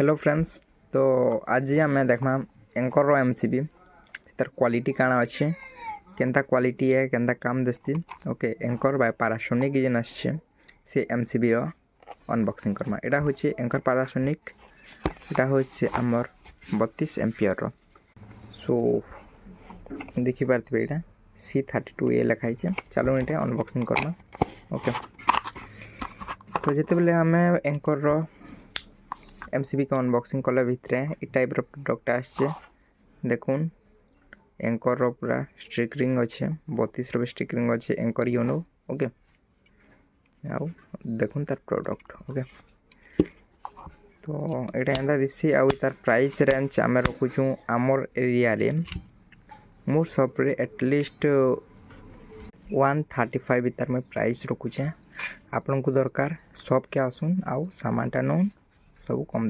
Hello friends. तो आज आम देखमा एंकर रो एमसीबी तार क्वालिटी काना अच्छे केनता क्वालिटी है केनता काम देस्ती ओके एंकर बाय पैनासोनिक जेन आछे से एमसीबी रो अनबॉक्सिंग करमा। एटा होचे एंकर पैनासोनिक, एटा होचे आमर 32 एम्पियर रो। सो देखि पारथिबे एटा C32A लिखाई छे। चलो एटा अनबॉक्सिंग करमा ओके। तो जेते बेले आमे एंकर रो एमसीबी का अनबॉक्सिंग कला भितरे ए टाइप रो प्रोडक्ट आछे देखुन। एंकर रो पूरा स्टिकरिंग अच्छे 32 रो स्टिकरिंग अच्छे एंकर यूनो ओके। आउ देखुन तार प्रोडक्ट ओके। तो एटा एंदा दिसी आउ तार प्राइस रेंज आमे रखुछु आमर एरिया रे मोर शॉप रे एटलीस्ट 135 भीतर में प्राइस रखुचे। आपन को दरकार शॉप के आसुन आउ सामान टा नोन सब कम